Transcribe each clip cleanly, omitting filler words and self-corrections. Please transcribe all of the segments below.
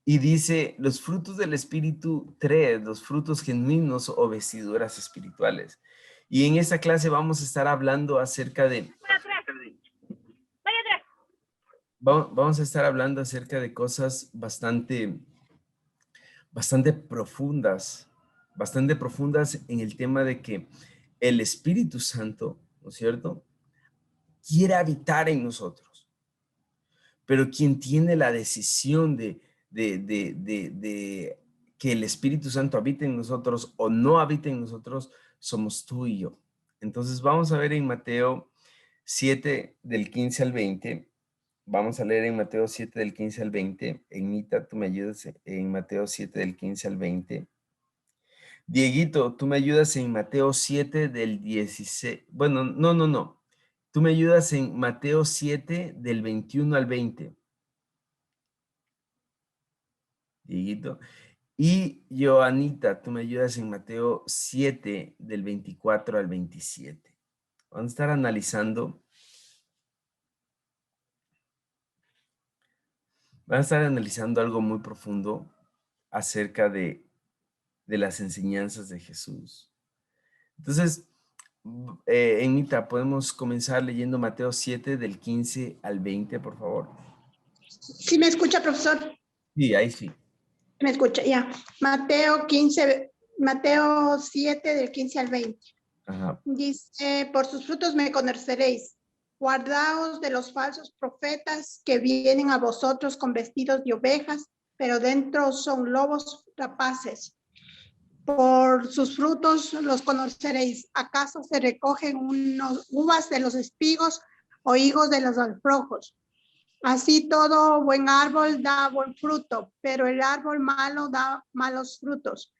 Y dice, los frutos del Espíritu 3, los frutos genuinos o vestiduras espirituales. Y en esta clase vamos a estar hablando acerca de... Vamos a estar hablando acerca de cosas bastante profundas en el tema de que el Espíritu Santo, ¿no es cierto?, quiere habitar en nosotros. Pero quien tiene la decisión de que el Espíritu Santo habite en nosotros o no habite en nosotros, somos tú y yo. Entonces vamos a ver en Mateo 7 del 15 al 20. Vamos a leer en Mateo 7 del 15 al 20. Enita, tú me ayudas en Mateo 7 del 15 al 20. Dieguito, tú me ayudas en Mateo 7 del 16. Bueno, no. Tú me ayudas en Mateo 7 del 21 al 20. Dieguito. Y Joanita, tú me ayudas en Mateo 7 del 24 al 27. Vamos a estar analizando algo muy profundo acerca de las enseñanzas de Jesús. Entonces, Enita, ¿podemos comenzar leyendo Mateo 7 del 15 al 20, por favor? ¿Sí me escucha, profesor? Sí, ahí sí. Me escucha, ya. Mateo 7 del 15 al 20. Ajá. Dice, por sus frutos me conoceréis. Guardaos de los falsos profetas que vienen a vosotros con vestidos de ovejas, pero dentro son lobos rapaces. Por sus frutos los conoceréis. ¿Acaso se recogen uvas de los espigos o higos de los alforjos? Así todo buen árbol da buen fruto, pero el árbol malo da malos frutos.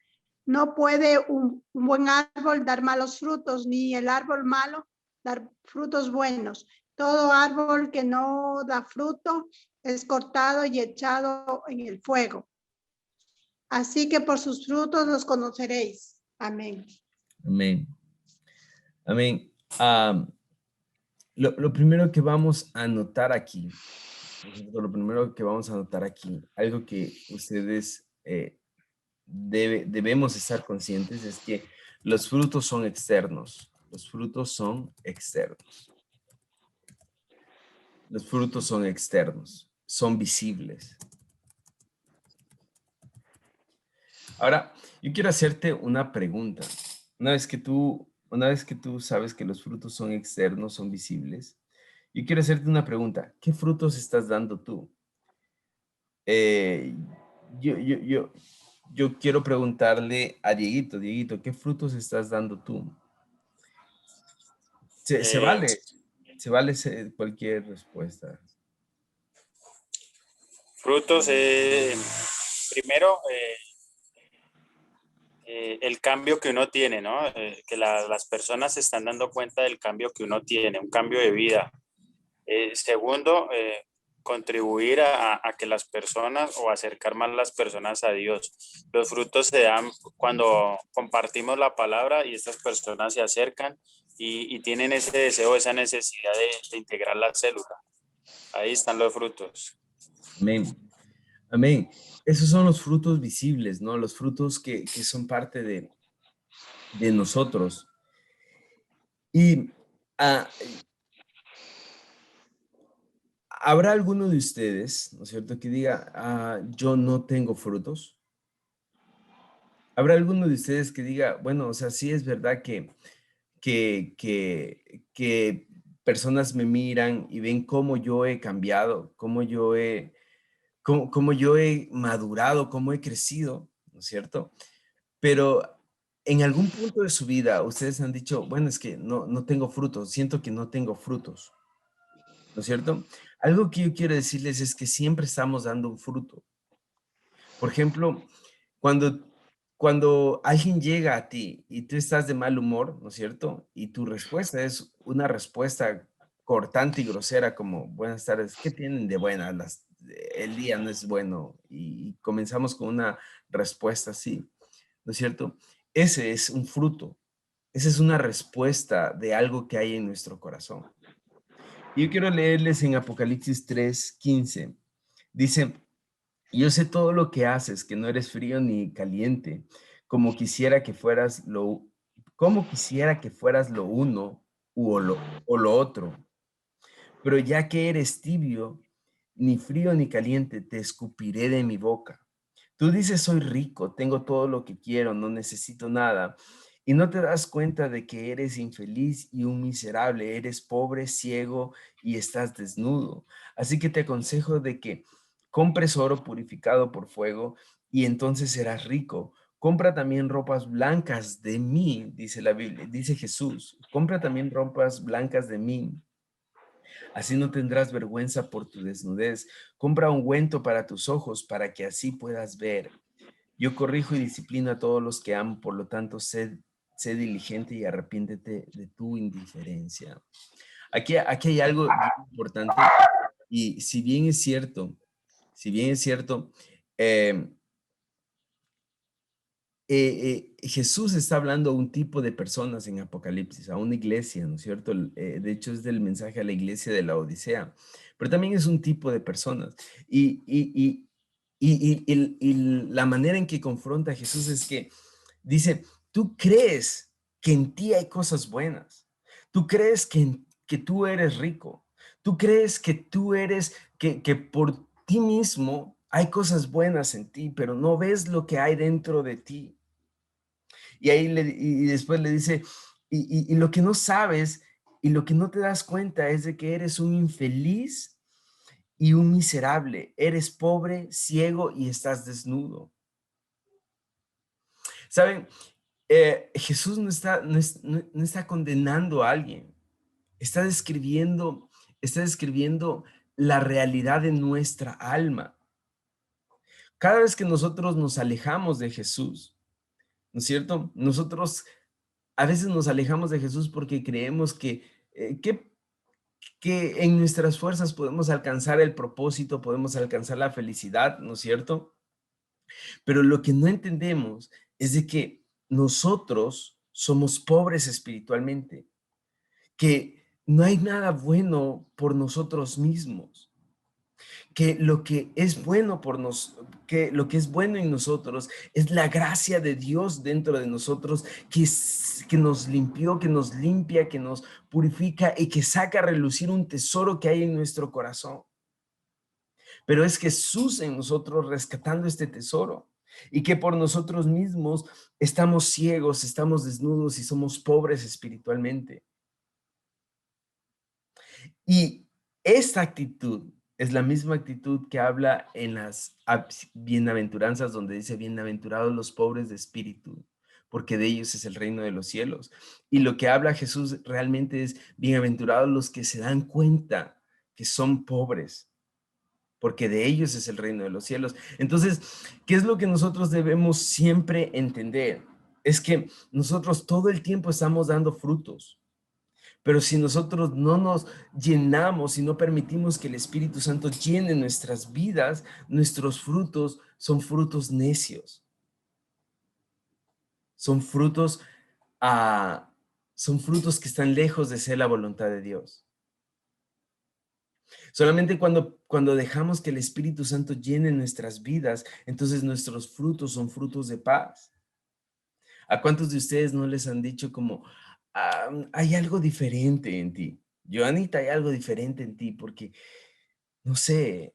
No puede un buen árbol dar malos frutos, ni el árbol malo dar frutos buenos. Todo árbol que no da fruto es cortado y echado en el fuego. Así que por sus frutos los conoceréis. Amén. Amén. Amén. Lo primero que vamos a anotar aquí, algo que ustedes debemos estar conscientes es que los frutos son externos. Los frutos son externos. Los frutos son externos, son visibles. Ahora, yo quiero hacerte una pregunta. Una vez que tú sabes que los frutos son externos, son visibles, yo quiero hacerte una pregunta. ¿Qué frutos estás dando tú? Yo quiero preguntarle a Dieguito. Dieguito, ¿qué frutos estás dando tú? Se vale cualquier respuesta. Frutos, primero, el cambio que uno tiene, ¿no? Que las personas se están dando cuenta del cambio que uno tiene, un cambio de vida. Segundo, contribuir a que las personas o acercar más las personas a Dios. Los frutos se dan cuando compartimos la palabra y estas personas se acercan y tienen ese deseo, esa necesidad de integrar la célula. Ahí están los frutos. Amén. Amén. Esos son los frutos visibles, ¿no? Los frutos que son parte de nosotros. Y ¿habrá alguno de ustedes, ¿no es cierto?, que diga, yo no tengo frutos? ¿Habrá alguno de ustedes que diga, bueno, o sea, sí es verdad que personas me miran y ven cómo yo he cambiado, cómo yo he madurado, cómo he crecido, ¿no es cierto? Pero en algún punto de su vida ustedes han dicho, bueno, es que no tengo frutos, siento que no tengo frutos, ¿no es cierto? Algo que yo quiero decirles es que siempre estamos dando un fruto. Por ejemplo, cuando alguien llega a ti y tú estás de mal humor, ¿no es cierto? Y tu respuesta es una respuesta cortante y grosera como, buenas tardes, ¿qué tienen de buenas? El día no es bueno. Y comenzamos con una respuesta así, ¿no es cierto? Ese es un fruto. Esa es una respuesta de algo que hay en nuestro corazón. Y yo quiero leerles en Apocalipsis 3:15. Dice, Yo sé todo lo que haces, que no eres frío ni caliente, como quisiera que fueras como quisiera que fueras lo uno o lo otro. Pero ya que eres tibio, ni frío ni caliente, te escupiré de mi boca. Tú dices, soy rico, tengo todo lo que quiero, no necesito nada. Y no te das cuenta de que eres infeliz y un miserable, eres pobre, ciego y estás desnudo. Así que te aconsejo de que compres oro purificado por fuego y entonces serás rico. Compra también ropas blancas de mí, dice la Biblia, dice Jesús. Compra también ropas blancas de mí. Así no tendrás vergüenza por tu desnudez. Compra ungüento para tus ojos para que así puedas ver. Yo corrijo y disciplino a todos los que amo, por lo tanto, sé diligente y arrepiéntete de tu indiferencia. Aquí hay algo bien importante y si bien es cierto, eh, Jesús está hablando a un tipo de personas en Apocalipsis, a una iglesia, ¿no es cierto? De hecho, es del mensaje a la iglesia de la Odisea, pero también es un tipo de personas. Y la manera en que confronta a Jesús es que dice, tú crees que en ti hay cosas buenas, tú crees que tú eres rico, tú crees que tú eres, que por ti mismo hay cosas buenas en ti, pero no ves lo que hay dentro de ti. Y después le dice, y lo que no sabes y lo que no te das cuenta es de que eres un infeliz y un miserable. Eres pobre, ciego y estás desnudo. ¿Saben? Jesús no está condenando a alguien. Está describiendo la realidad de nuestra alma. Cada vez que nosotros nos alejamos de Jesús, ¿no es cierto? Nosotros a veces nos alejamos de Jesús porque creemos que en nuestras fuerzas podemos alcanzar el propósito, podemos alcanzar la felicidad, ¿no es cierto? Pero lo que no entendemos es de que nosotros somos pobres espiritualmente, que no hay nada bueno por nosotros mismos, que lo que es bueno que lo que es bueno en nosotros es la gracia de Dios dentro de nosotros que nos limpió, que nos limpia, que nos purifica y que saca a relucir un tesoro que hay en nuestro corazón. Pero es Jesús en nosotros rescatando este tesoro y que por nosotros mismos estamos ciegos, estamos desnudos y somos pobres espiritualmente. Y esta actitud es la misma actitud que habla en las bienaventuranzas donde dice, bienaventurados los pobres de espíritu, porque de ellos es el reino de los cielos. Y lo que habla Jesús realmente es, bienaventurados los que se dan cuenta que son pobres, porque de ellos es el reino de los cielos. Entonces, ¿qué es lo que nosotros debemos siempre entender? Es que nosotros todo el tiempo estamos dando frutos. Pero si nosotros no nos llenamos y no permitimos que el Espíritu Santo llene nuestras vidas, nuestros frutos son frutos necios. Son frutos, son frutos que están lejos de ser la voluntad de Dios. Solamente cuando dejamos que el Espíritu Santo llene nuestras vidas, entonces nuestros frutos son frutos de paz. ¿A cuántos de ustedes no les han dicho como, hay algo diferente en ti? Joanita, hay algo diferente en ti porque, no sé,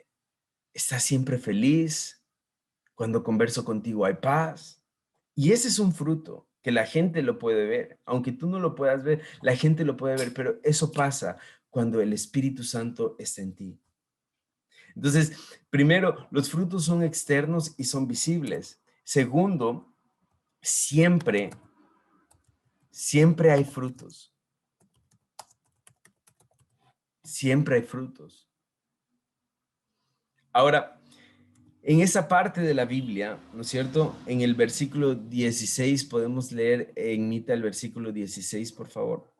estás siempre feliz, cuando converso contigo hay paz. Y ese es un fruto que la gente lo puede ver. Aunque tú no lo puedas ver, la gente lo puede ver, pero eso pasa cuando el Espíritu Santo está en ti. Entonces, primero, los frutos son externos y son visibles. Segundo, siempre hay frutos. Siempre hay frutos. Ahora, en esa parte de la Biblia, ¿no es cierto? En el versículo 16, podemos leer en Mita el versículo 16, por favor.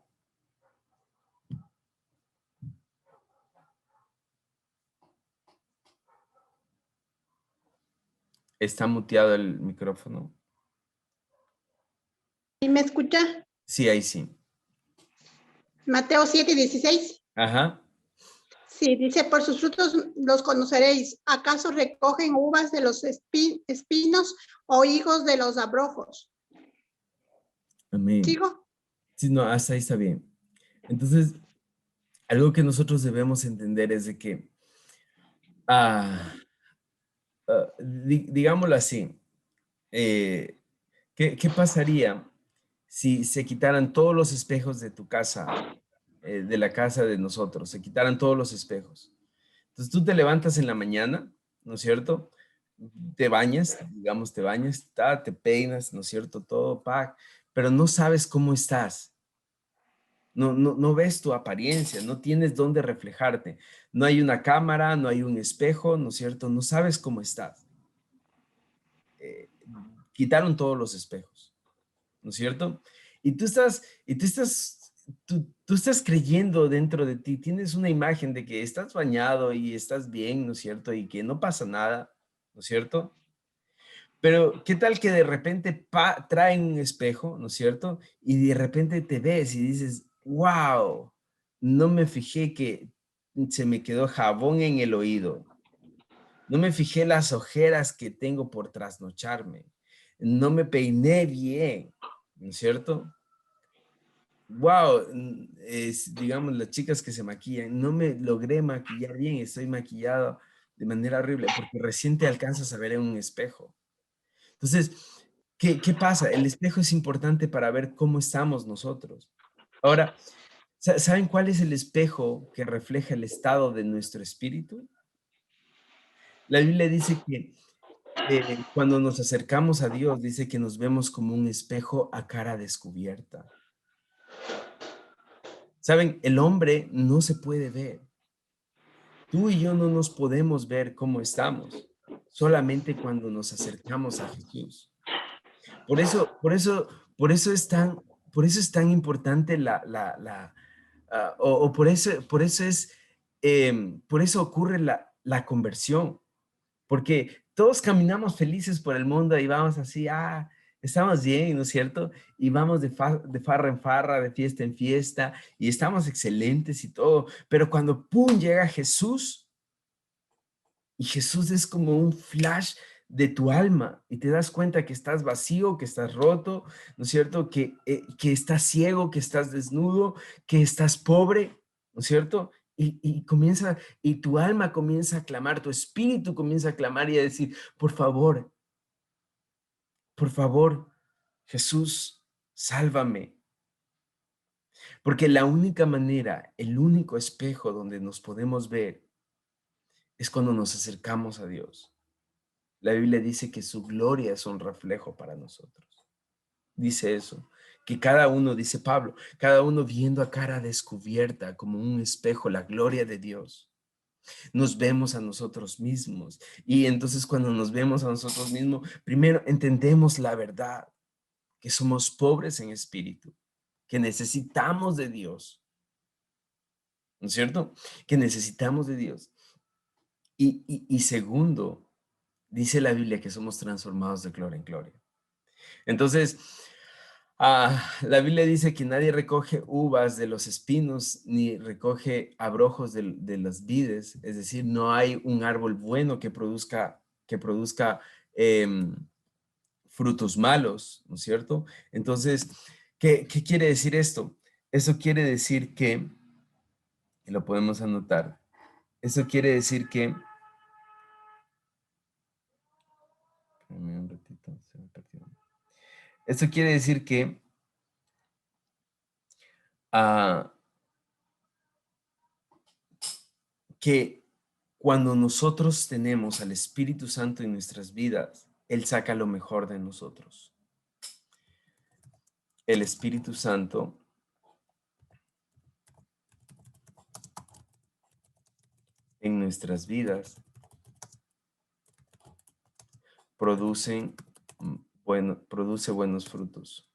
Está muteado el micrófono. ¿Y me escucha? Sí, ahí sí. Mateo 7:16. Ajá. Sí, dice, por sus frutos los conoceréis. ¿Acaso recogen uvas de los espinos o higos de los abrojos? Amén. ¿Sigo? Sí, no, hasta ahí está bien. Entonces, algo que nosotros debemos entender es de que, ah, digámoslo así, eh, ¿qué pasaría si se quitaran todos los espejos de tu casa, de la casa de nosotros, se quitaran todos los espejos? Entonces tú te levantas en la mañana, ¿no es cierto? Te bañas, digamos, te bañas, te peinas, ¿no es cierto? Todo, pero no sabes cómo estás. No ves tu apariencia, no tienes dónde reflejarte. No hay una cámara, no hay un espejo, ¿no es cierto? No sabes cómo estás. Eh, Quitaron todos los espejos, ¿no es cierto? Y tú estás creyendo dentro de ti, tienes una imagen de que estás bañado y estás bien, ¿no es cierto? Y que no pasa nada, ¿no es cierto? Pero, ¿qué tal que de repente traen un espejo, ¿no es cierto? Y de repente te ves y dices, wow, no me fijé que se me quedó jabón en el oído. No me fijé las ojeras que tengo por trasnocharme. No me peiné bien, ¿no es cierto? Wow, digamos, las chicas que se maquillan, no me logré maquillar bien, estoy maquillado de manera horrible porque recién te alcanzas a ver en un espejo. Entonces, ¿qué pasa? El espejo es importante para ver cómo estamos nosotros. Ahora, ¿saben cuál es el espejo que refleja el estado de nuestro espíritu? La Biblia dice que cuando nos acercamos a Dios, dice que nos vemos como un espejo a cara descubierta. ¿Saben? El hombre no se puede ver. Tú y yo no nos podemos ver cómo estamos, solamente cuando nos acercamos a Jesús. Por eso, por eso, por eso es tan importante o por eso ocurre la conversión, porque todos caminamos felices por el mundo y vamos así, estamos bien, ¿no es cierto? Y vamos de farra en farra, de fiesta en fiesta, y estamos excelentes y todo, pero cuando, ¡pum!, llega Jesús, y Jesús es como un flash de tu alma y te das cuenta que estás vacío, que estás roto, ¿no es cierto? Que estás ciego, que estás desnudo, que estás pobre, ¿no es cierto? Y tu alma comienza a clamar, tu espíritu comienza a clamar y a decir, por favor, Jesús, sálvame. Porque la única manera, el único espejo donde nos podemos ver es cuando nos acercamos a Dios. La Biblia dice que su gloria es un reflejo para nosotros. Dice eso, que cada uno, dice Pablo, cada uno viendo a cara descubierta como un espejo la gloria de Dios. Nos vemos a nosotros mismos. Y entonces cuando nos vemos a nosotros mismos, primero entendemos la verdad, que somos pobres en espíritu, que necesitamos de Dios. ¿No es cierto? Que necesitamos de Dios. Y segundo, dice la Biblia que somos transformados de gloria en gloria. Entonces, la Biblia dice que nadie recoge uvas de los espinos ni recoge abrojos de las vides, es decir, no hay un árbol bueno que produzca frutos malos, ¿no es cierto? Entonces, ¿qué quiere decir esto? Eso quiere decir que, y lo podemos anotar, eso quiere decir que, espérame un ratito, se me perdió. Esto quiere decir ah, que cuando nosotros tenemos al Espíritu Santo en nuestras vidas, Él saca lo mejor de nosotros. El Espíritu Santo en nuestras vidas produce buenos frutos.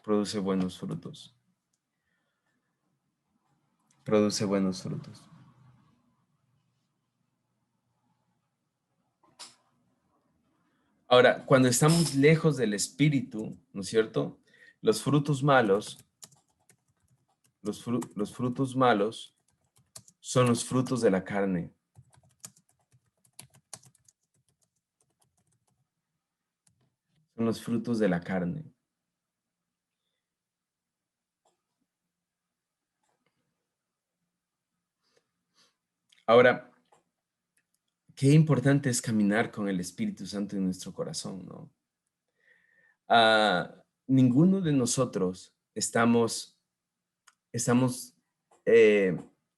Produce buenos frutos. Produce buenos frutos. Ahora, cuando estamos lejos del Espíritu, ¿no es cierto? Los frutos malos Los frutos malos son los frutos de la carne. Son los frutos de la carne. Ahora, qué importante es caminar con el Espíritu Santo en nuestro corazón, ¿no? Ninguno de nosotros estamos eh,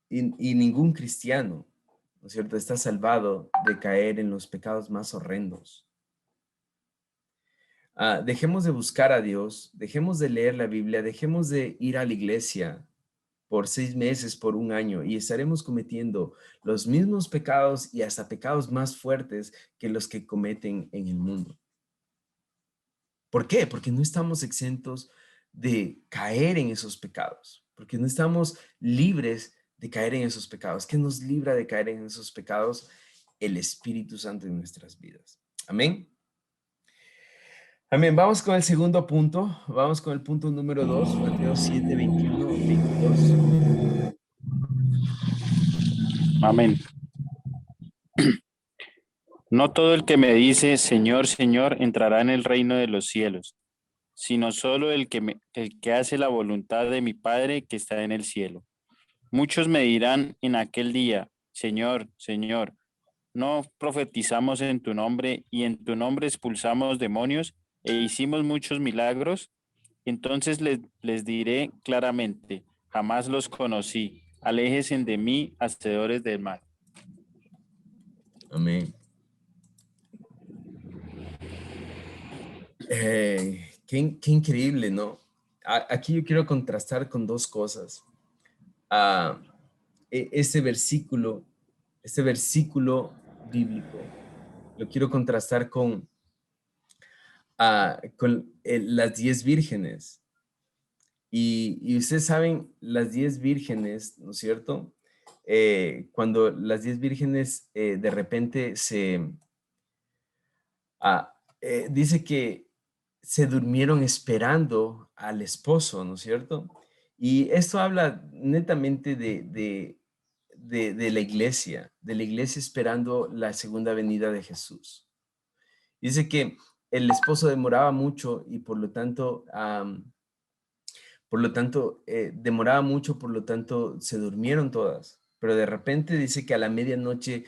y ningún cristiano, ¿no es cierto?, está salvado de caer en los pecados más horrendos. Dejemos de buscar a Dios, dejemos de leer la Biblia, dejemos de ir a la iglesia por 6 meses, por un año, y estaremos cometiendo los mismos pecados y hasta pecados más fuertes que los que cometen en el mundo. ¿Por qué? Porque no estamos exentos de caer en esos pecados, porque no estamos libres de caer en esos pecados. ¿Qué nos libra de caer en esos pecados? El Espíritu Santo en nuestras vidas. Amén. Amén. Vamos con el segundo punto. Vamos con el punto número 2, Mateo 7, 21, 22. Amén. No todo el que me dice, Señor, Señor, entrará en el reino de los cielos, sino solo el que hace la voluntad de mi Padre que está en el cielo. Muchos me dirán en aquel día, Señor, Señor, ¿no profetizamos en tu nombre y en tu nombre expulsamos demonios e hicimos muchos milagros? Entonces les diré claramente, jamás los conocí, aléjense de mí, hacedores del mal. Amén. Qué increíble, ¿no? Aquí yo quiero contrastar con dos cosas. Este versículo bíblico, lo quiero contrastar con las 10 vírgenes. Y ustedes saben, las 10 vírgenes, ¿no es cierto? Cuando las 10 vírgenes de repente dice que se durmieron esperando al esposo, ¿no es cierto? Y esto habla netamente de la iglesia esperando la segunda venida de Jesús. Dice que el esposo demoraba mucho y demoraba mucho, por lo tanto se durmieron todas. Pero de repente dice que a la medianoche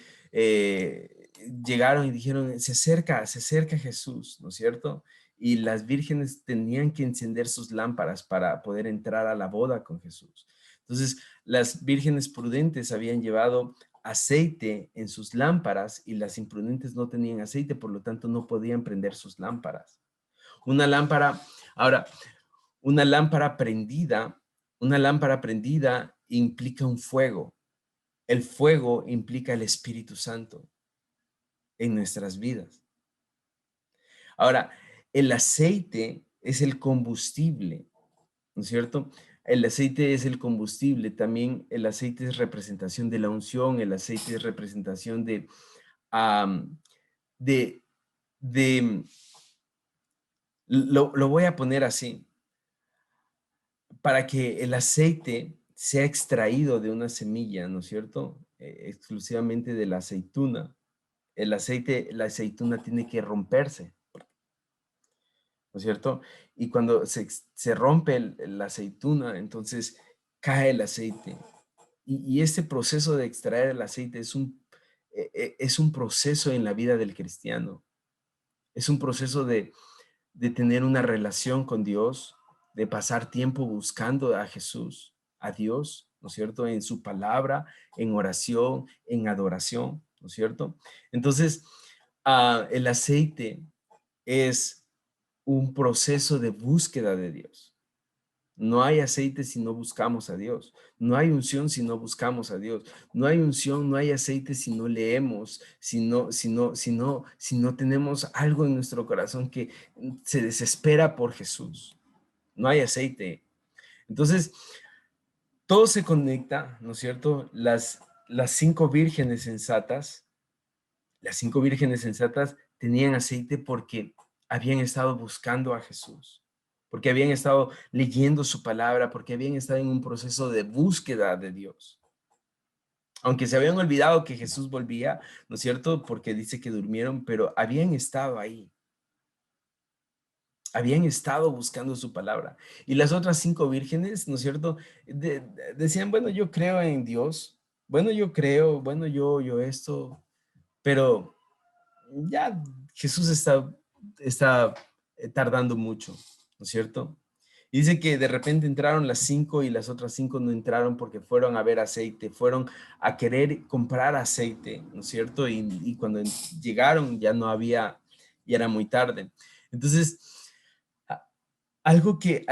llegaron y dijeron, se acerca Jesús, ¿no es cierto? Y las vírgenes tenían que encender sus lámparas para poder entrar a la boda con Jesús. Entonces, las vírgenes prudentes habían llevado aceite en sus lámparas y las imprudentes no tenían aceite, por lo tanto no podían prender sus lámparas. Ahora, una lámpara prendida implica un fuego. El fuego implica el Espíritu Santo en nuestras vidas. Ahora, el aceite es el combustible, ¿no es cierto? El aceite es el combustible, también el aceite es representación de la unción, el aceite es representación lo voy a poner así, para que el aceite sea extraído de una semilla, ¿no es cierto? Exclusivamente de la aceituna. La aceituna tiene que romperse, ¿no es cierto? Y cuando se rompe la aceituna, entonces cae el aceite. Y este proceso de extraer el aceite es un proceso en la vida del cristiano. Es un proceso de tener una relación con Dios, de pasar tiempo buscando a Jesús, a Dios, ¿no es cierto? En su palabra, en oración, en adoración, ¿no es cierto? Entonces, el aceite es un proceso de búsqueda de Dios. No hay aceite si no buscamos a Dios. No hay unción si no buscamos a Dios. No hay unción, no hay aceite si no leemos, si no tenemos algo en nuestro corazón que se desespera por Jesús. No hay aceite. Entonces, todo se conecta, ¿no es cierto? Las 5 vírgenes sensatas, tenían aceite porque habían estado buscando a Jesús. porque habían estado leyendo su palabra, porque habían estado en un proceso de búsqueda de Dios. Aunque se habían olvidado que Jesús volvía, ¿no es cierto? Porque dice que durmieron, pero habían estado ahí. Habían estado buscando su palabra. Y las otras 5 vírgenes, ¿no es cierto? Decían, bueno, yo creo en Dios. Bueno, yo creo, bueno, yo esto. Pero ya Jesús está tardando mucho, ¿no es cierto? Y dice que de repente entraron las 5 y las otras 5 no entraron porque fueron a ver aceite, fueron a querer comprar aceite, ¿no es cierto? Y cuando llegaron ya no había, ya era muy tarde. Entonces, algo que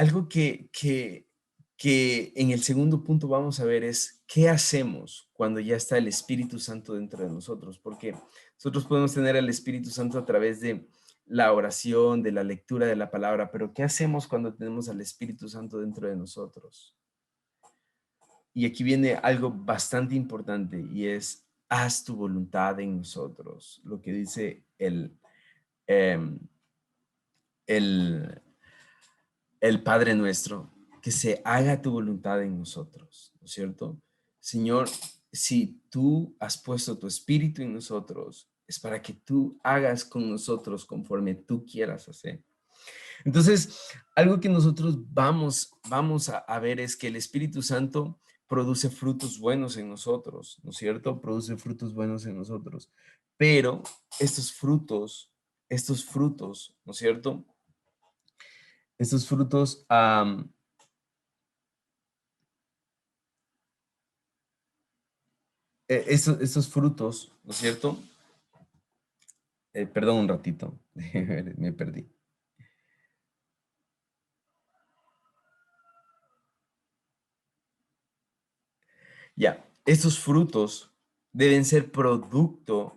en el segundo punto vamos a ver es qué hacemos cuando ya está el Espíritu Santo dentro de nosotros, porque nosotros podemos tener al Espíritu Santo a través de la oración, de la lectura de la palabra, pero ¿qué hacemos cuando tenemos al Espíritu Santo dentro de nosotros? Y aquí viene algo bastante importante y es, haz tu voluntad en nosotros, lo que dice em, el, el Padre nuestro, que se haga tu voluntad en nosotros, ¿no es cierto? Señor, si tú has puesto tu espíritu en nosotros, es para que tú hagas con nosotros conforme tú quieras hacer. Entonces, algo que nosotros vamos a ver es que el Espíritu Santo produce frutos buenos en nosotros, ¿no es cierto? Produce frutos buenos en nosotros. Pero estos frutos, ¿no es cierto? Estos frutos, estos frutos, ¿no es cierto? Perdón un ratito, me perdí. Ya, estos frutos deben ser producto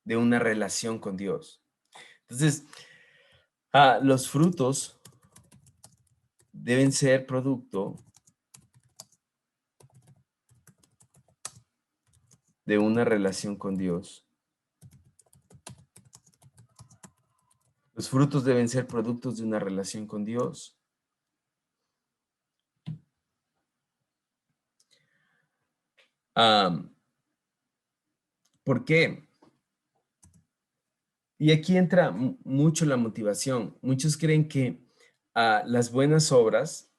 de una relación con Dios. Entonces, los frutos deben ser producto de una relación con Dios. Los frutos deben ser productos de una relación con Dios. ¿Por qué? Y aquí entra mucho la motivación. Muchos creen que las buenas obras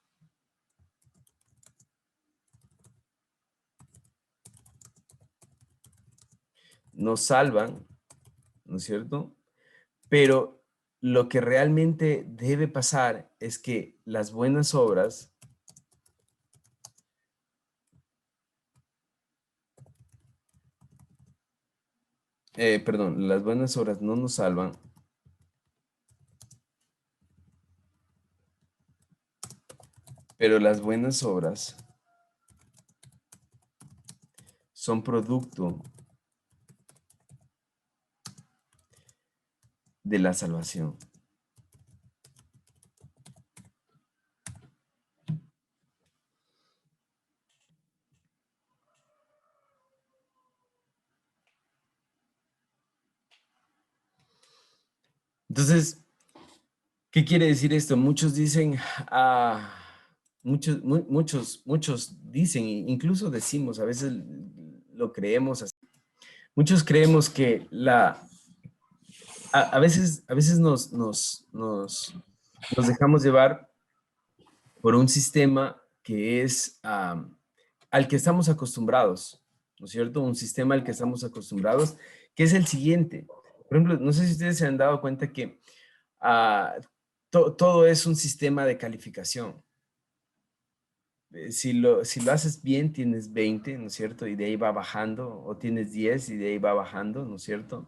nos salvan, ¿no es cierto? Pero lo que realmente debe pasar es que las buenas obras, perdón, las buenas obras no nos salvan, pero las buenas obras son producto de la salvación. Entonces, ¿qué quiere decir esto? Muchos dicen, muchos dicen, incluso decimos, a veces lo creemos así. Muchos creemos que a veces nos dejamos llevar por un sistema que es al que estamos acostumbrados, ¿no es cierto? Un sistema al que estamos acostumbrados, que es el siguiente. Por ejemplo, no sé si ustedes se han dado cuenta que ah, todo es un sistema de calificación. Si lo haces bien, tienes 20, ¿no es cierto? Y de ahí va bajando, o tienes 10 y de ahí va bajando, ¿no es cierto?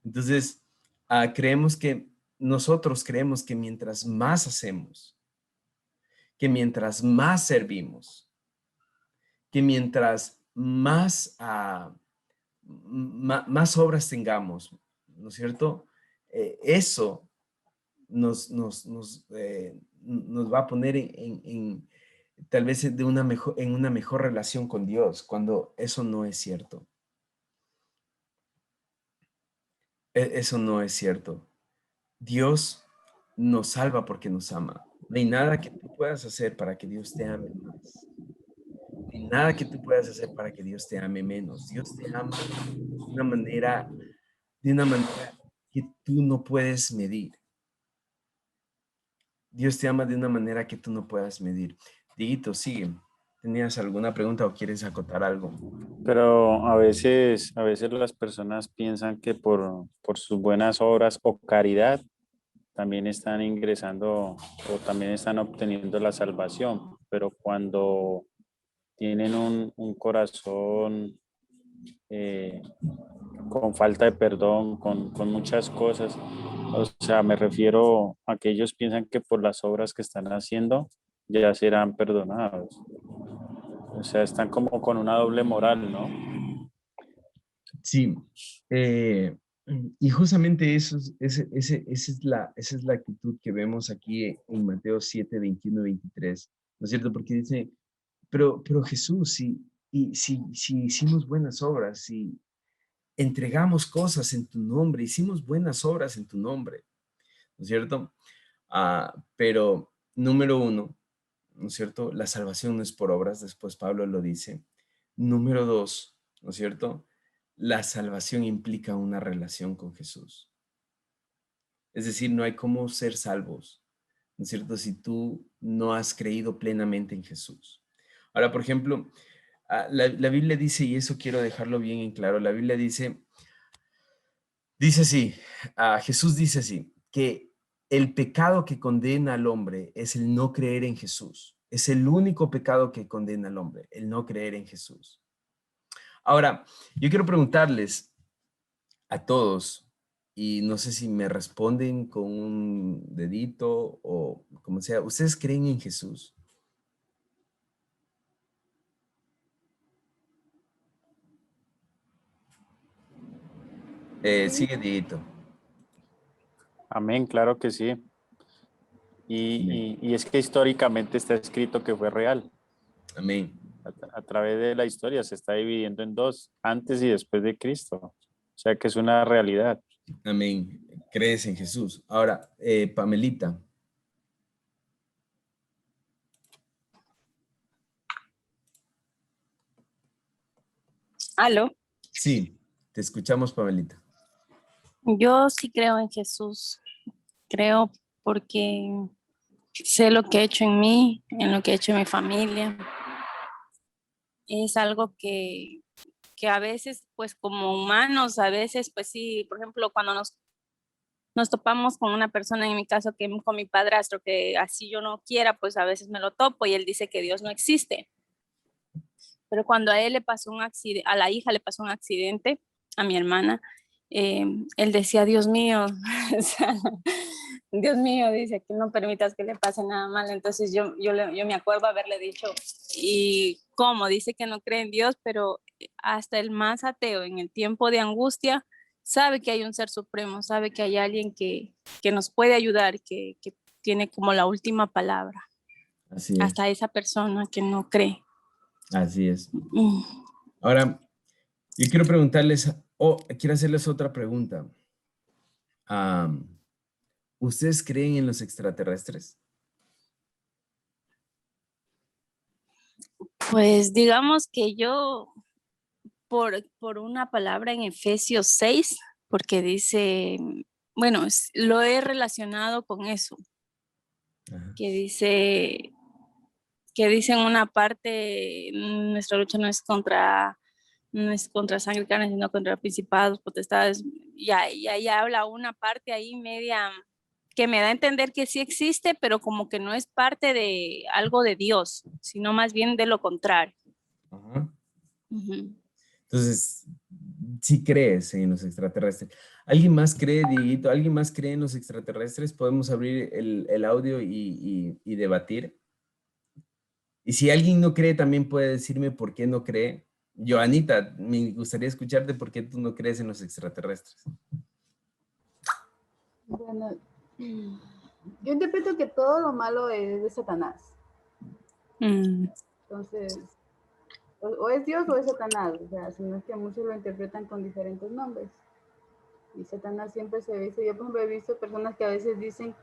Entonces, nosotros creemos que mientras más hacemos, que mientras más servimos, que mientras más obras tengamos, ¿no es cierto? Eso nos va a poner tal vez en una mejor relación con Dios, cuando eso no es cierto. Eso no es cierto. Dios nos salva porque nos ama. No hay nada que tú puedas hacer para que Dios te ame más. No hay nada que tú puedas hacer para que Dios te ame menos. Dios te ama de de una manera que tú no puedes medir. Dios te ama de una manera que tú no puedas medir. Dieguito, sigue. ¿Tenías alguna pregunta o quieres acotar algo? Pero a veces las personas piensan que por sus buenas obras o caridad también están ingresando o también están obteniendo la salvación. Pero cuando tienen un corazón eh, con falta de perdón, con muchas cosas, o sea, me refiero a que ellos piensan que por las obras que están haciendo ya serán perdonados. O sea, están como con una doble moral, ¿no? Sí. Y justamente esa es la actitud que vemos aquí en Mateo 7, 21 y 23. ¿No es cierto? Porque dice, pero Jesús, si hicimos buenas obras, si entregamos cosas en tu nombre, hicimos buenas obras en tu nombre, ¿no es cierto? Pero número uno, ¿no es cierto? La salvación no es por obras, después Pablo lo dice. Número dos, ¿no es cierto? La salvación implica una relación con Jesús. Es decir, no hay cómo ser salvos, ¿no es cierto? Si tú no has creído plenamente en Jesús. Ahora, por ejemplo, la Biblia dice, y eso quiero dejarlo bien en claro, la Biblia dice así, Jesús dice así, que el pecado que condena al hombre es el no creer en Jesús. Es el único pecado que condena al hombre, el no creer en Jesús. Ahora, yo quiero preguntarles a todos, y no sé si me responden con un dedito o como sea, ¿ustedes creen en Jesús? Sí, Sigue, dedito. Amén, claro que sí. Amén. Y es que históricamente está escrito que fue real. Amén. A través de la historia se está dividiendo en dos, antes y después de Cristo. O sea que es una realidad. Amén. ¿Crees en Jesús? Ahora, Pamelita. Aló, Sí, te escuchamos, Pamelita. yo sí creo en Jesús. Creo porque sé lo que ha hecho en mí, en lo que ha hecho en mi familia. Es algo que a veces, pues como humanos, a veces, pues sí, por ejemplo, cuando nos topamos con una persona, en mi caso, que con mi padrastro, que así yo no quiera, pues a veces me lo topo y él dice que Dios no existe. Pero cuando a él le pasó un accidente, a la hija le pasó un accidente, a mi hermana, él decía, Dios mío, o sea, Dios mío, dice que no permitas que le pase nada mal. Entonces yo me acuerdo haberle dicho, ¿y cómo? Dice que no cree en Dios, pero hasta el más ateo en el tiempo de angustia sabe que hay un ser supremo, sabe que hay alguien que nos puede ayudar, que tiene como la última palabra. Así es, Hasta esa persona que no cree. así es. Mm. Ahora, yo quiero preguntarles, quiero hacerles otra pregunta. ¿Ustedes creen en los extraterrestres? Pues digamos que yo, por una palabra en Efesios 6, porque dice, bueno, lo he relacionado con eso, Ajá. que dice en una parte, nuestra lucha no es contra sangre y carne, sino contra principados, potestades, y ahí habla una parte ahí media que me da a entender que sí existe, pero como que no es parte de algo de Dios, sino más bien de lo contrario. Ajá. Ujú. Entonces, sí crees en los extraterrestres. ¿Alguien más cree, Dieguito? ¿Alguien más cree en los extraterrestres? Podemos abrir el audio y debatir. Y si alguien no cree, también puede decirme por qué no cree. Joanita, me gustaría escucharte por qué tú no crees en los extraterrestres. bueno, yo interpreto que todo lo malo es de Satanás. Mm. Entonces, o es Dios o es Satanás. O sea, sino es que muchos lo interpretan con diferentes nombres. Y Satanás siempre se dice, yo por ejemplo he visto personas que a veces dicen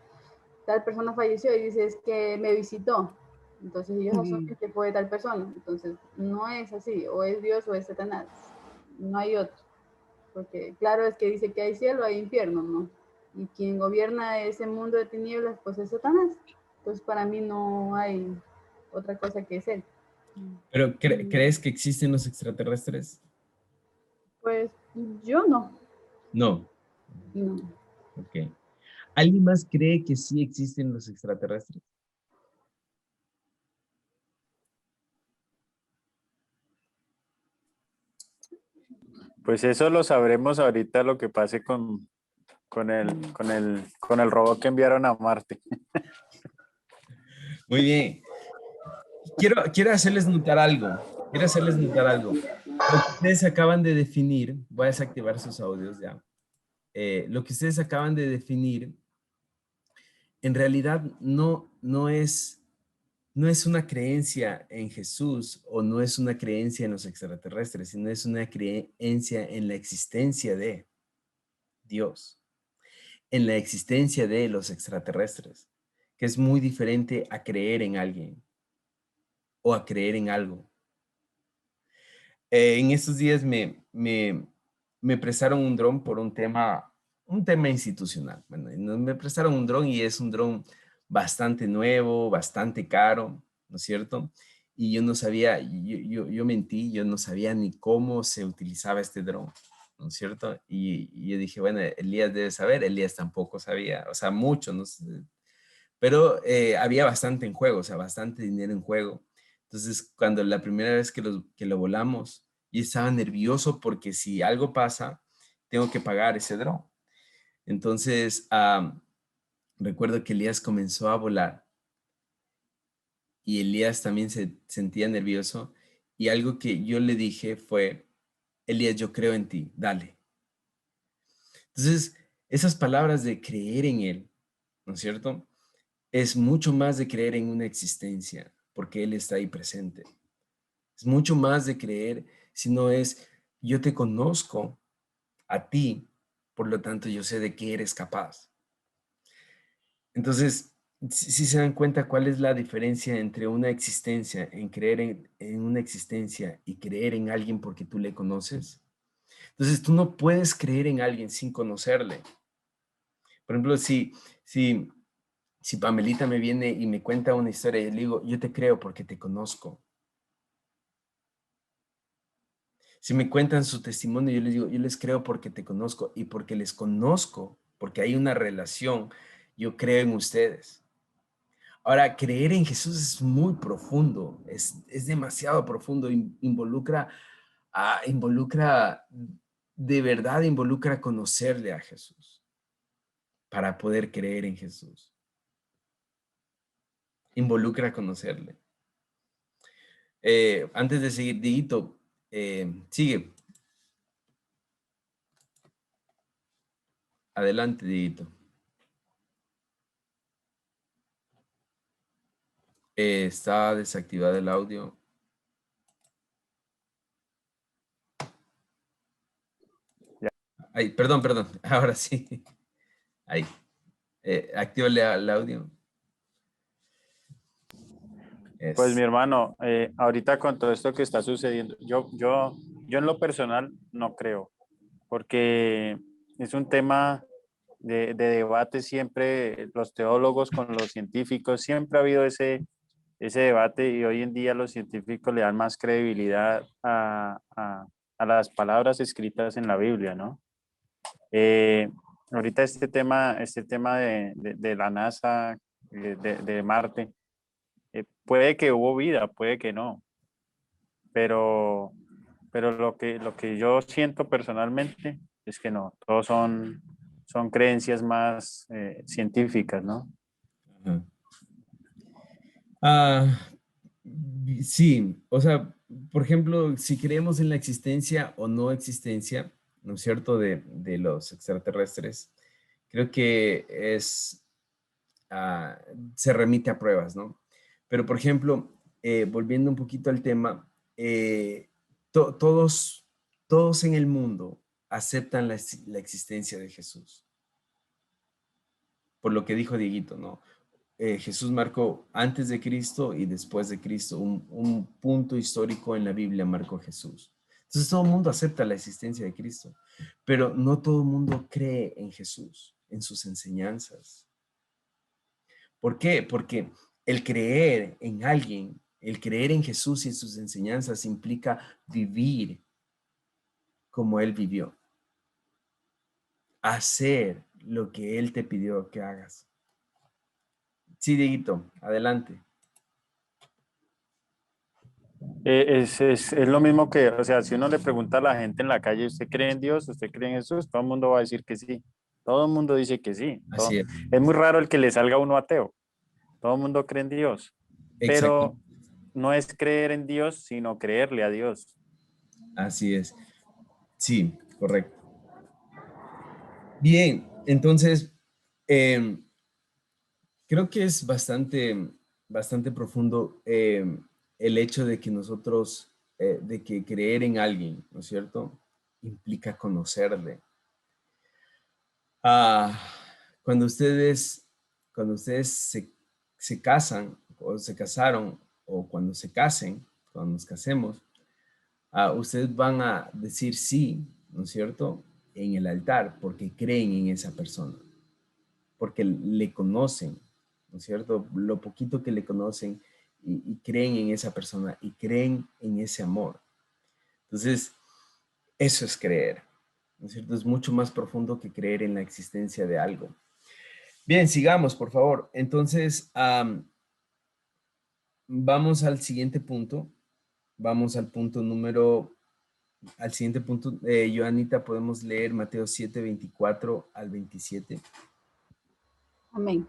tal persona falleció y dices que me visitó. Entonces ellos asumen que fue tal persona. Entonces no es así, o es Dios o es Satanás. No hay otro. Porque claro es que dice que hay cielo, hay infierno, ¿no? Y quien gobierna ese mundo de tinieblas, pues es Satanás. Entonces para mí no hay otra cosa que es él. Pero ¿crees que existen los extraterrestres? Pues yo no. No. No. Ok. ¿Alguien más cree que sí existen los extraterrestres? Pues eso lo sabremos ahorita lo que pase con el robot que enviaron a Marte. Muy bien. Quiero hacerles notar algo. Quiero hacerles notar algo. Lo que ustedes acaban de definir, voy a desactivar sus audios ya. Lo que ustedes acaban de definir, en realidad no es una creencia en Jesús o no es una creencia en los extraterrestres, sino es una creencia en la existencia de Dios, en la existencia de los extraterrestres, que es muy diferente a creer en alguien o a creer en algo. En estos días me prestaron un dron por un tema institucional. Bueno, me prestaron un dron y es un dron bastante nuevo, bastante caro, ¿no es cierto? Y yo no sabía, yo mentí, yo no sabía ni cómo se utilizaba este dron, ¿no es cierto? Y yo dije, bueno, Elías debe saber, Elías tampoco sabía, o sea, mucho, no sé, pero había bastante en juego, o sea, bastante dinero en juego. Entonces, cuando la primera vez que lo volamos, yo estaba nervioso porque si algo pasa, tengo que pagar ese dron. Entonces, recuerdo que Elías comenzó a volar y Elías también se sentía nervioso y algo que yo le dije fue, Elías, yo creo en ti, dale. Entonces, esas palabras de creer en él, ¿no es cierto? Es mucho más de creer en una existencia, porque Él está ahí presente. Es mucho más de creer, sino es, yo te conozco a ti, por lo tanto yo sé de qué eres capaz. Entonces, si se dan cuenta cuál es la diferencia entre una existencia, en creer en una existencia y creer en alguien porque tú le conoces. Entonces, tú no puedes creer en alguien sin conocerle. Por ejemplo, si Pamelita me viene y me cuenta una historia, yo le digo, yo te creo porque te conozco. Si me cuentan su testimonio, yo les digo, yo les creo porque te conozco y porque les conozco, porque hay una relación, yo creo en ustedes. Ahora, creer en Jesús es muy profundo, es demasiado profundo, involucra, de verdad involucra conocerle a Jesús para poder creer en Jesús. Involucra conocerle. Antes de seguir, Dieguito, sigue. Adelante, Dieguito. Está desactivado el audio. Ya. Ay, perdón. Ahora sí. Ahí. Actívale el audio. Pues mi Es. hermano, ahorita con todo esto que está sucediendo, yo en lo personal no creo, porque es un tema de debate siempre, los teólogos con los científicos, siempre ha habido ese debate y hoy en día los científicos le dan más credibilidad a las palabras escritas en la Biblia, ¿no? Eh, ahorita este tema de la NASA, de Marte, puede que hubo vida, puede que no, pero, pero lo que yo siento personalmente es que no, todos son creencias más científicas, ¿no? Ajá. Ah, sí, o sea, por ejemplo, si creemos en la existencia o no existencia, ¿no es cierto?, de los extraterrestres, creo que ah, se remite a pruebas, ¿no? Pero, por ejemplo, volviendo un poquito al tema, todos en el mundo aceptan la existencia de Jesús, por lo que dijo Dieguito, ¿no? Jesús marcó antes de Cristo y después de Cristo. Un punto histórico en la Biblia marcó Jesús. Entonces todo el mundo acepta la existencia de Cristo, pero no todo el mundo cree en Jesús, en sus enseñanzas. ¿Por qué? Porque el creer en alguien, el creer en Jesús y en sus enseñanzas implica vivir como Él vivió. Hacer lo que Él te pidió que hagas. Sí, Dieguito, adelante. Es lo mismo que, o sea, si uno le pregunta a la gente en la calle, ¿usted cree en Dios? ¿Usted cree en Jesús? Todo el mundo va a decir que sí. Todo el mundo dice que sí. Así es. Es muy raro el que le salga uno ateo. Todo el mundo cree en Dios. Exacto. Pero no es creer en Dios, sino creerle a Dios. Así es. Sí, correcto. Bien, entonces, creo que es bastante profundo el hecho de que nosotros, de que creer en alguien, ¿no es cierto? Implica conocerle. Ah, cuando ustedes se casan o se casaron o cuando se casen, cuando nos casemos, ustedes van a decir sí, ¿no es cierto? En el altar porque creen en esa persona, porque le conocen, ¿no es cierto? Lo poquito que le conocen y creen en esa persona y creen en ese amor. Entonces, eso es creer, ¿no es cierto? Es mucho más profundo que creer en la existencia de algo. Bien, sigamos, por favor. Entonces, vamos al siguiente punto. Vamos al siguiente punto. Joanita, podemos leer Mateo 7, 24 al 27. Amén.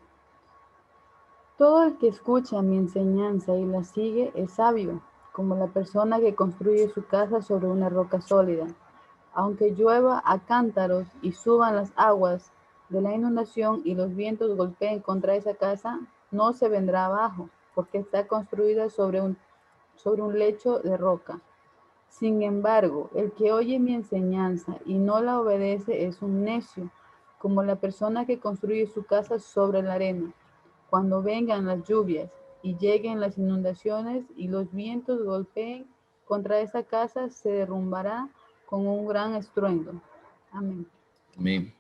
Todo el que escucha mi enseñanza y la sigue es sabio, como la persona que construye su casa sobre una roca sólida. Aunque llueva a cántaros y suban las aguas de la inundación y los vientos golpeen contra esa casa, no se vendrá abajo, porque está construida sobre un lecho de roca. Sin embargo, el que oye mi enseñanza y no la obedece es un necio, como la persona que construye su casa sobre la arena. Cuando vengan las lluvias y lleguen las inundaciones y los vientos golpeen contra esa casa, se derrumbará con un gran estruendo. Amén. Amén.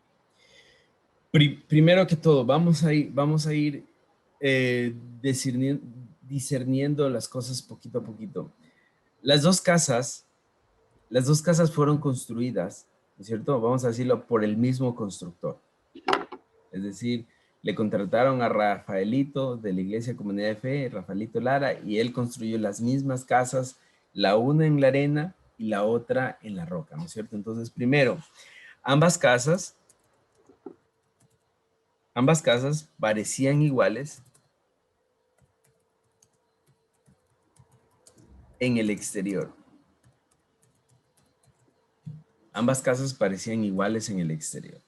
Primero que todo, vamos a ir discerniendo las cosas poquito a poquito. Las dos casas fueron construidas, ¿no es cierto? Vamos a decirlo por el mismo constructor. Es decir, le contrataron a Rafaelito de la Iglesia Comunidad de Fe, Rafaelito Lara, y él construyó las mismas casas, la una en la arena y la otra en la roca, ¿no es cierto? Entonces, primero, ambas casas parecían iguales en el exterior. Ambas casas parecían iguales en el exterior.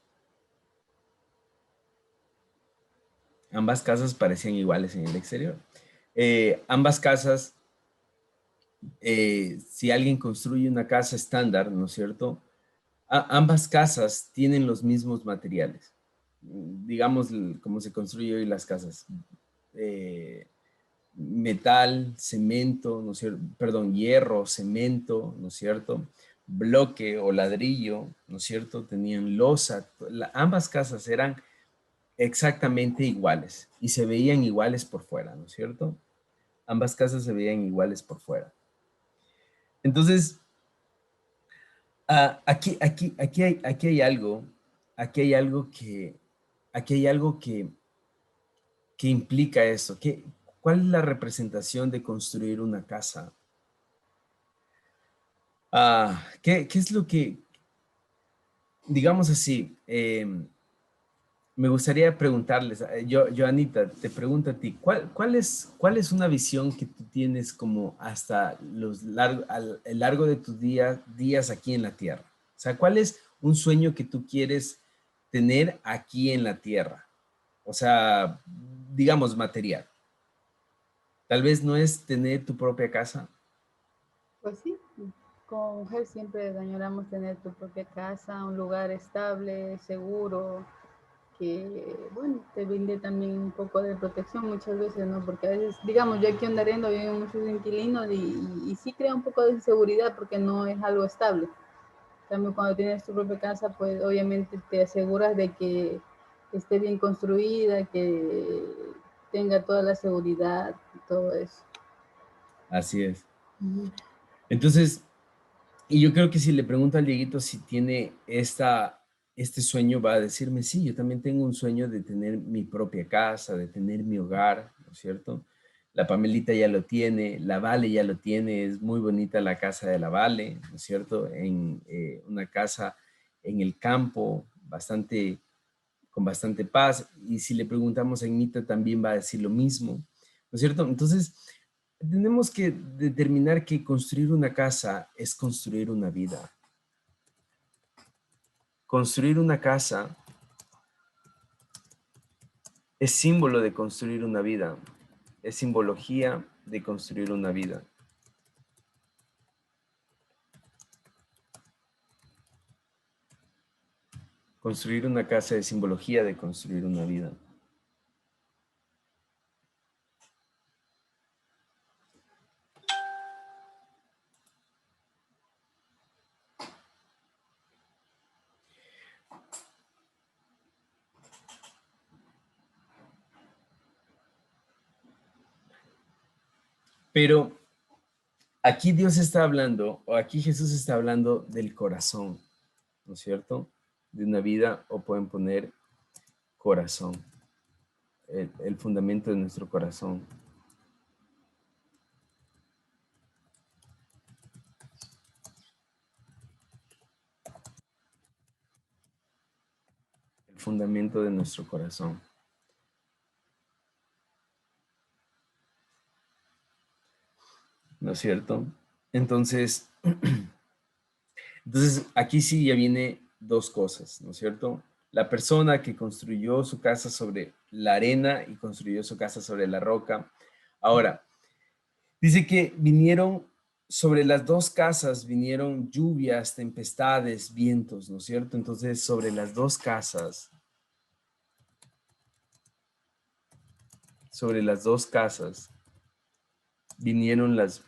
Ambas casas parecían iguales en el exterior. Ambas casas, si alguien construye una casa estándar, ¿no es cierto? Ambas casas tienen los mismos materiales. Digamos, cómo se construyen hoy las casas. Metal, cemento, ¿no es cierto? Perdón, hierro, cemento, ¿no es cierto? Bloque o ladrillo, ¿no es cierto? Tenían losa. Ambas casas eran exactamente iguales y se veían iguales por fuera, ¿no es cierto? Ambas casas se veían iguales por fuera. Entonces, aquí hay algo, aquí hay algo que implica esto. ¿Cuál es la representación de construir una casa? ¿Qué es lo que, digamos así, me gustaría preguntarles, yo, Anita, te pregunto a ti, ¿cuál es una visión que tú tienes como hasta el largo de tus días aquí en la tierra? O sea, ¿cuál es un sueño que tú quieres tener aquí en la tierra? O sea, digamos material. Tal vez no es tener tu propia casa. Pues sí, como mujer siempre añoramos tener tu propia casa, un lugar estable, seguro, que, bueno, te brinde también un poco de protección muchas veces, ¿no? Porque a veces, digamos, yo aquí en Darendo viven muchos inquilinos y sí crea un poco de inseguridad porque no es algo estable. También cuando tienes tu propia casa, pues obviamente te aseguras de que esté bien construida, que tenga toda la seguridad y todo eso. Así es. Entonces, y yo creo que si le pregunto al Dieguito si tiene este sueño, va a decirme, sí, yo también tengo un sueño de tener mi propia casa, de tener mi hogar, ¿no es cierto? La Pamelita ya lo tiene, la Vale ya lo tiene, es muy bonita la casa de la Vale, ¿no es cierto? En una casa en el campo, con bastante paz. Y si le preguntamos a Ignita, también va a decir lo mismo, ¿no es cierto? Entonces, tenemos que determinar que construir una casa es construir una vida. Construir una casa es símbolo de construir una vida. Es simbología de construir una vida. Construir una casa es simbología de construir una vida. Pero aquí Dios está hablando, o aquí Jesús está hablando del corazón, ¿no es cierto? De una vida, o pueden poner corazón, el fundamento de nuestro corazón. El fundamento de nuestro corazón. ¿No es cierto? Entonces, aquí sí ya viene dos cosas, ¿no es cierto? La persona que construyó su casa sobre la arena y construyó su casa sobre la roca. Ahora, dice que vinieron sobre las dos casas, vinieron lluvias, tempestades, vientos, ¿no es cierto? Entonces, sobre las dos casas, vinieron las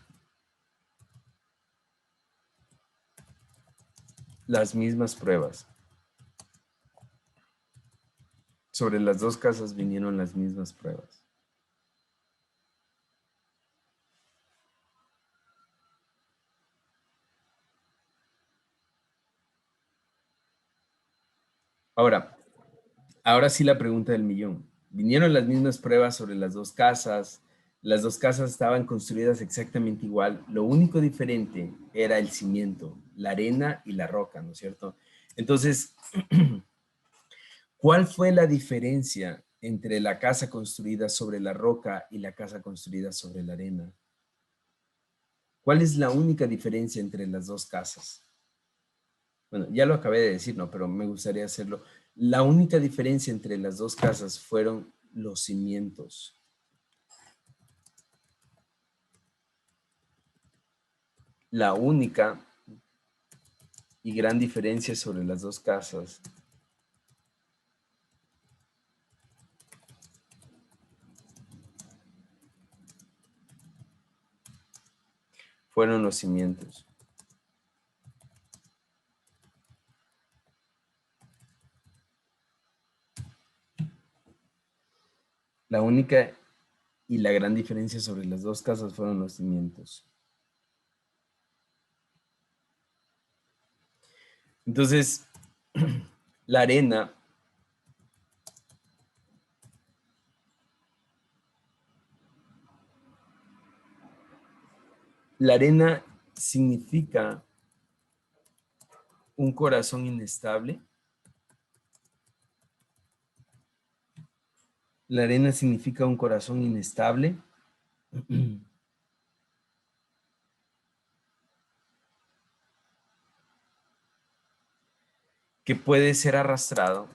mismas pruebas. Sobre las dos casas vinieron las mismas pruebas. Ahora sí la pregunta del millón. Vinieron las mismas pruebas sobre las dos casas estaban construidas exactamente igual, lo único diferente era el cimiento, la arena y la roca, ¿no es cierto? Entonces, ¿cuál fue la diferencia entre la casa construida sobre la roca y la casa construida sobre la arena? ¿Cuál es la única diferencia entre las dos casas? Bueno, ya lo acabé de decir, ¿no? Pero me gustaría hacerlo. La única diferencia entre las dos casas fueron los cimientos. La única y gran diferencia sobre las dos casas fueron los cimientos. La única y la gran diferencia sobre las dos casas fueron los cimientos. Entonces, la arena significa un corazón inestable. La arena significa un corazón inestable. Que puede ser arrastrado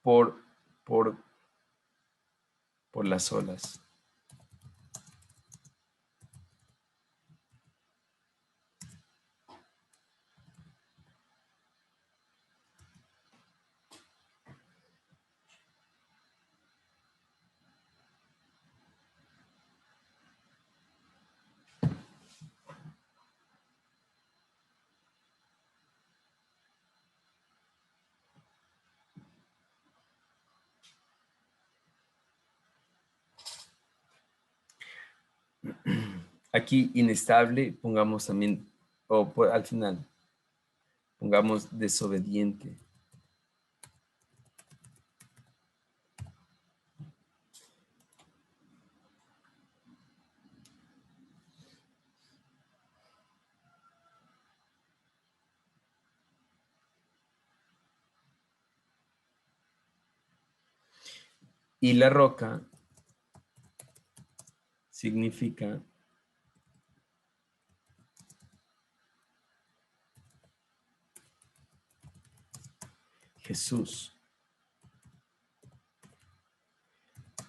por, por, por las olas. Aquí inestable, pongamos también, al final, pongamos desobediente. Y la roca significa Jesús.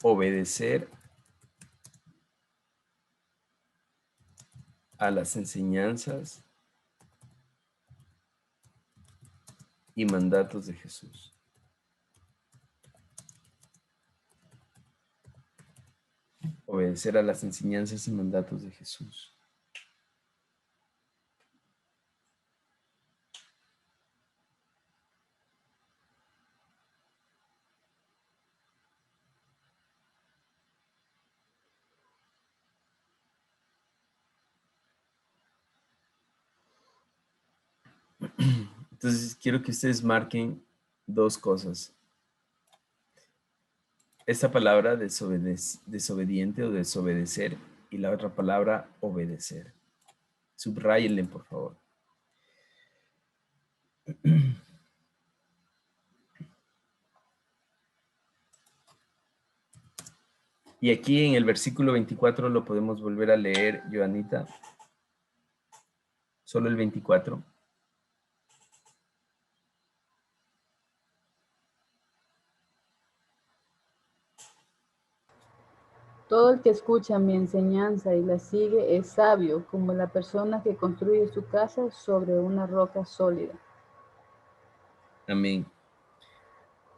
Obedecer a las enseñanzas y mandatos de Jesús. Obedecer a las enseñanzas y mandatos de Jesús. Entonces, quiero que ustedes marquen dos cosas. Esta palabra desobediente o desobedecer y la otra palabra obedecer. Subrayenle, por favor. Y aquí en el versículo 24 lo podemos volver a leer, Joanita. Solo el 24. Todo el que escucha mi enseñanza y la sigue es sabio, como la persona que construye su casa sobre una roca sólida. Amén.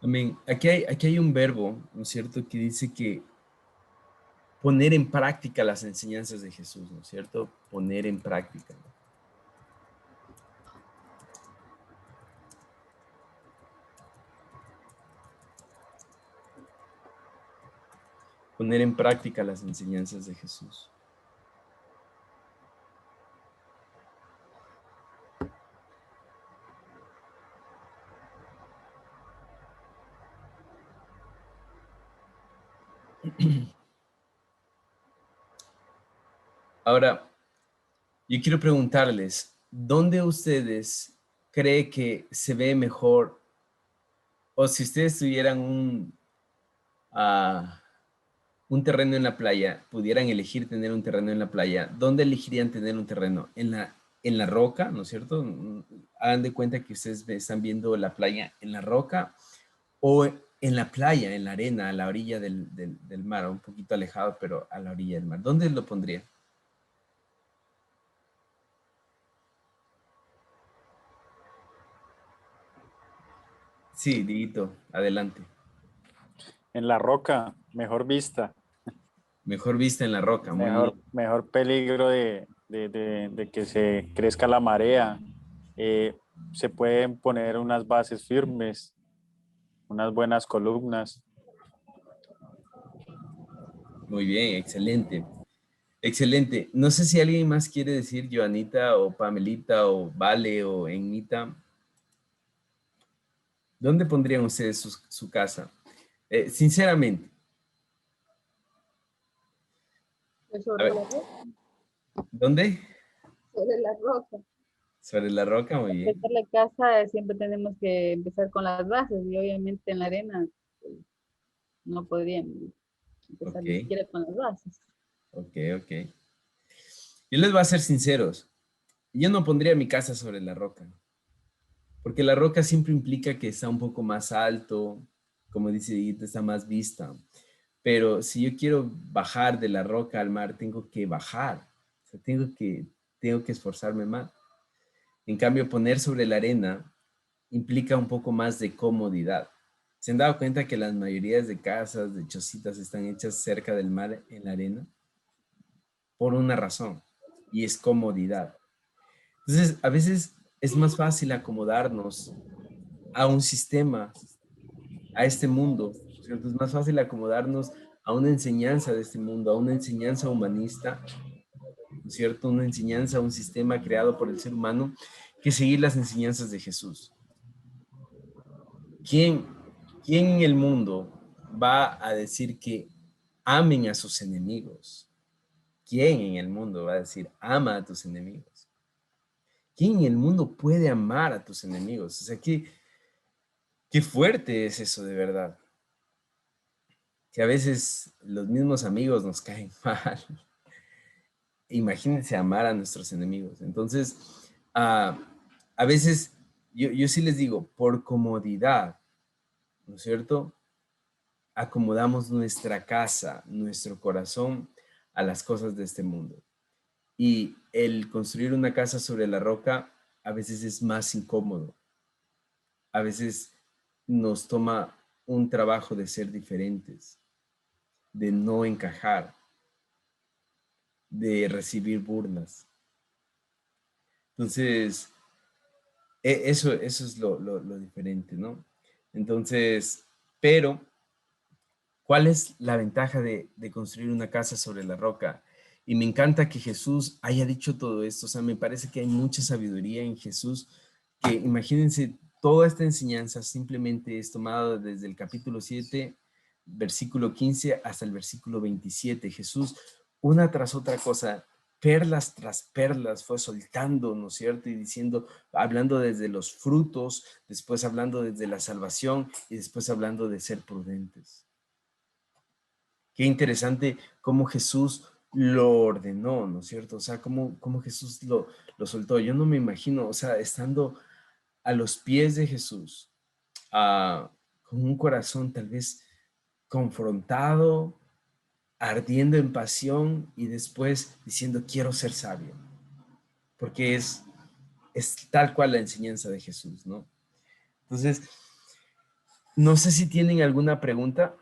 Amén. Aquí hay un verbo, ¿no es cierto?, que dice que poner en práctica las enseñanzas de Jesús, ¿no es cierto? Poner en práctica. Poner en práctica las enseñanzas de Jesús. Ahora, yo quiero preguntarles, ¿dónde ustedes creen que se ve mejor? O si ustedes tuvieran un terreno en la playa, pudieran elegir tener un terreno en la playa, ¿dónde elegirían tener un terreno? En la roca, ¿no es cierto? Hagan de cuenta que ustedes están viendo la playa en la roca o en la playa, en la arena, a la orilla del mar, un poquito alejado, pero a la orilla del mar. ¿Dónde lo pondría? Sí, Dieguito, adelante. En la roca, mejor vista, Mejor vista en la roca, muy bien. mejor peligro de que se crezca la marea. Se pueden poner unas bases firmes, unas buenas columnas. Muy bien, excelente. Excelente. No sé si alguien más quiere decir, Joanita o Pamelita o Vale o Enita. ¿Dónde pondrían ustedes su casa? Sinceramente. Pues A sobre ver, la roca. ¿dónde? Sobre la roca. Sobre la roca, muy bien. Empezar la casa siempre tenemos que empezar con las bases y obviamente en la arena pues, no podríamos empezar ni Ok, siquiera con las bases. ok. Yo les voy a ser sinceros. Yo no pondría mi casa sobre la roca, porque la roca siempre implica que está un poco más alto, como dice Dieguito, está más vista. Pero si yo quiero bajar de la roca al mar, tengo que bajar. O sea, tengo que esforzarme más. En cambio, poner sobre la arena implica un poco más de comodidad. ¿Se han dado cuenta que las mayorías de casas, de chocitas, están hechas cerca del mar en la arena? Por una razón, y es comodidad. Entonces, a veces es más fácil acomodarnos a un sistema, a este mundo, ¿cierto? Es más fácil acomodarnos a una enseñanza de este mundo, a una enseñanza humanista, ¿no es cierto? Una enseñanza, un sistema creado por el ser humano, que seguir las enseñanzas de Jesús. ¿Quién en el mundo va a decir que amen a sus enemigos? ¿Quién en el mundo va a decir ama a tus enemigos? ¿Quién en el mundo puede amar a tus enemigos? O sea, qué fuerte es eso de verdad. Que a veces los mismos amigos nos caen mal. Imagínense amar a nuestros enemigos. Entonces, a veces yo sí les digo, por comodidad, ¿no es cierto? Acomodamos nuestra casa, nuestro corazón a las cosas de este mundo. Y el construir una casa sobre la roca a veces es más incómodo. A veces nos toma un trabajo de ser diferentes, de no encajar, de recibir burlas. Entonces, eso es lo diferente, ¿no? Entonces, pero, ¿cuál es la ventaja de construir una casa sobre la roca? Y me encanta que Jesús haya dicho todo esto. O sea, me parece que hay mucha sabiduría en Jesús, que imagínense, toda esta enseñanza simplemente es tomada desde el capítulo 7, versículo 15 hasta el versículo 27. Jesús, una tras otra cosa, perlas tras perlas fue soltando, ¿no es cierto? Y diciendo, hablando desde los frutos, después hablando desde la salvación y después hablando de ser prudentes. Qué interesante cómo Jesús lo ordenó, ¿no es cierto? O sea, cómo Jesús lo soltó. Yo no me imagino, o sea, estando a los pies de Jesús, con un corazón tal vez confrontado, ardiendo en pasión y después diciendo, quiero ser sabio, porque es tal cual la enseñanza de Jesús, ¿no? Entonces, no sé si tienen alguna pregunta.